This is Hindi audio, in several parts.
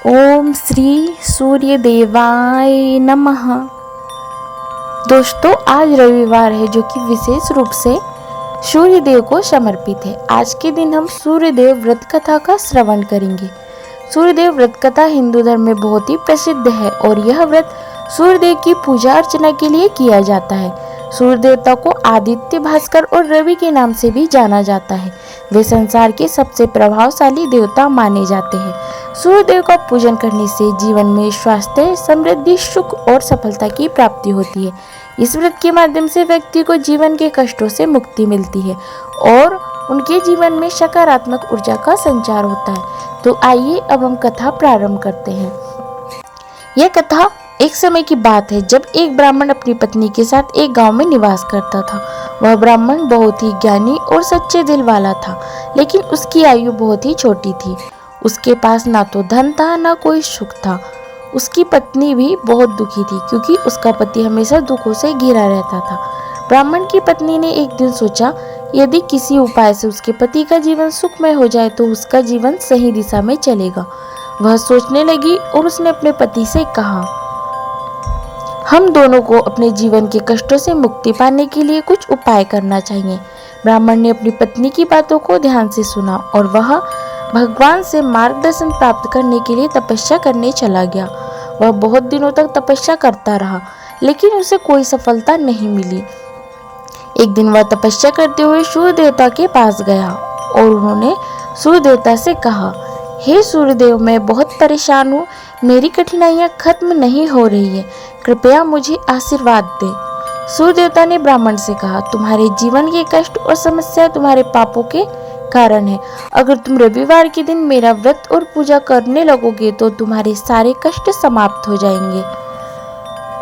ओम श्री सूर्य देवाय नमः। दोस्तों, आज रविवार है जो कि विशेष रूप से सूर्य देव को समर्पित है। आज के दिन हम सूर्य देव व्रत कथा का श्रवण करेंगे। सूर्य देव व्रत कथा हिंदू धर्म में बहुत ही प्रसिद्ध है और यह व्रत सूर्य देव की पूजा अर्चना के लिए किया जाता है। सूर्य देवता को आदित्य, भास्कर और रवि के नाम से भी जाना जाता है। वे संसार के सबसे प्रभावशाली देवता माने जाते हैं। सूर्य देव का पूजन करने से जीवन में स्वास्थ्य, समृद्धि, सुख और सफलता की प्राप्ति होती है। इस व्रत के माध्यम से व्यक्ति को जीवन के कष्टों से मुक्ति मिलती है और उनके जीवन में सकारात्मक ऊर्जा का संचार होता है। तो आइए अब हम कथा प्रारंभ करते हैं। यह कथा एक समय की बात है जब एक ब्राह्मण अपनी पत्नी के साथ एक गांव में निवास करता था। वह ब्राह्मण बहुत ही ज्ञानी और सच्चे दिल वाला था, लेकिन उसकी आयु बहुत ही छोटी थी। उसके पास ना तो धन था, ना कोई सुख था। उसकी पत्नी भी बहुत दुखी थी क्योंकि उसका पति हमेशा दुखों से घिरा रहता था। ब्राह्मण की पत्नी ने एक दिन सोचा, यदि किसी उपाय से उसके पति का जीवन सुखमय हो जाए तो उसका जीवन सही दिशा में चलेगा। वह सोचने लगी और उसने अपने पति से कहा, हम दोनों को अपने जीवन के कष्टों से मुक्ति पाने के लिए कुछ उपाय करना चाहिए। ब्राह्मण ने अपनी पत्नी की बातों को ध्यान से सुना और वह भगवान से मार्गदर्शन प्राप्त करने के लिए तपस्या करने चला गया। वह बहुत दिनों तक तपस्या करता रहा, लेकिन उसे कोई सफलता नहीं मिली। एक दिन वह तपस्या करते हुए सूर्य देवता के पास गया और उन्होंने सूर्य देवता से कहा, हे सूर्यदेव, मैं बहुत परेशान हूँ। मेरी कठिनाइयाँ खत्म नहीं हो रही है, कृपया मुझे आशीर्वाद दे। सूर्य देवता ने ब्राह्मण से कहा, तुम्हारे जीवन के कष्ट और समस्या तुम्हारे पापों के कारण है। अगर तुम रविवार के दिन मेरा व्रत और पूजा करने लगोगे तो तुम्हारे सारे कष्ट समाप्त हो जाएंगे।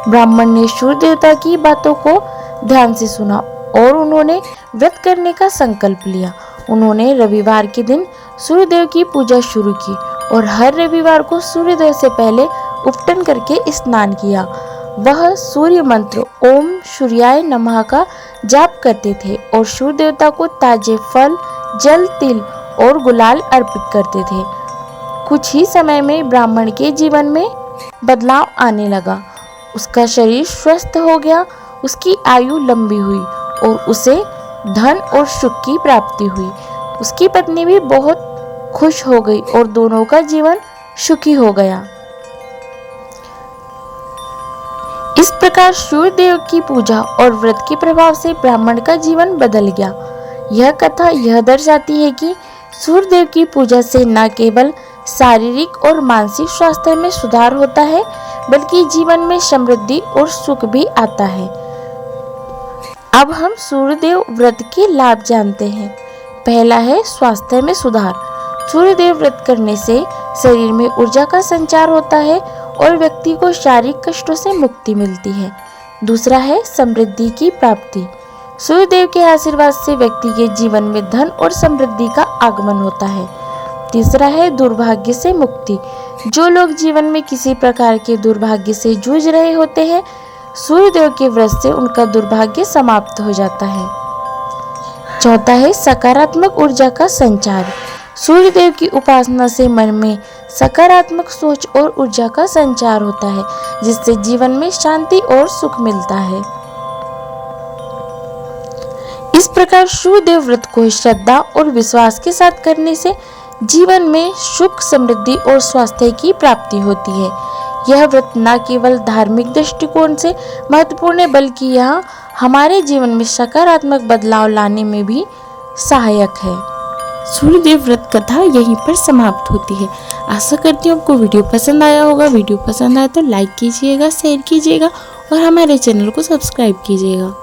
ब्राह्मण ने सूर्य देवता की बातों को ध्यान से सुना और उन्होंने व्रत करने का संकल्प लिया। उन्होंने रविवार के दिन सूर्यदेव की पूजा शुरू की और हर रविवार को सूर्योदय से पहले उपटन करके स्नान किया। वह सूर्य मंत्र ओम सूर्याय नमः का जाप करते थे और सूर्य देवता को ताजे फल, जल, तिल और गुलाल अर्पित करते थे। कुछ ही समय में ब्राह्मण के जीवन में बदलाव आने लगा। उसका शरीर स्वस्थ हो गया, उसकी आयु लंबी हुई और उसे धन और सुख की प्राप्ति हुई। उसकी पत्नी भी बहुत खुश हो गई और दोनों का जीवन सुखी हो गया। इस प्रकार सूर्य देव की पूजा और व्रत के प्रभाव से ब्राह्मण का जीवन बदल गया। यह कथा यह दर्शाती है कि सूर्य देव की पूजा से न केवल शारीरिक और मानसिक स्वास्थ्य में सुधार होता है, बल्कि जीवन में समृद्धि और सुख भी आता है। अब हम सूर्यदेव व्रत के लाभ जानते हैं। पहला है स्वास्थ्य में सुधार। सूर्यदेव व्रत करने से शरीर में ऊर्जा का संचार होता है और व्यक्ति को शारीरिक कष्टों से मुक्ति मिलती है। दूसरा है समृद्धि की प्राप्ति। सूर्यदेव के आशीर्वाद से व्यक्ति के जीवन में धन और समृद्धि का आगमन होता है। तीसरा है दुर्भाग्य से मुक्ति। जो लोग जीवन में किसी प्रकार के दुर्भाग्य से जूझ रहे होते हैं, सूर्यदेव के व्रत से उनका दुर्भाग्य समाप्त हो जाता है। चौथा है सकारात्मक ऊर्जा का संचार। सूर्यदेव की उपासना से मन में सकारात्मक सोच और ऊर्जा का संचार होता है, जिससे जीवन में शांति और सुख मिलता है। इस प्रकार सूर्यदेव व्रत को श्रद्धा और विश्वास के साथ करने से जीवन में सुख, समृद्धि और स्वास्थ्य की प्राप्ति होती है। यह व्रत न केवल धार्मिक दृष्टिकोण से महत्वपूर्ण है, बल्कि यह हमारे जीवन में सकारात्मक बदलाव लाने में भी सहायक है। सूर्यदेव व्रत कथा यहीं पर समाप्त होती है। आशा करती हूँ आपको वीडियो पसंद आया होगा। वीडियो पसंद आया तो लाइक कीजिएगा, शेयर कीजिएगा और हमारे चैनल को सब्सक्राइब कीजिएगा।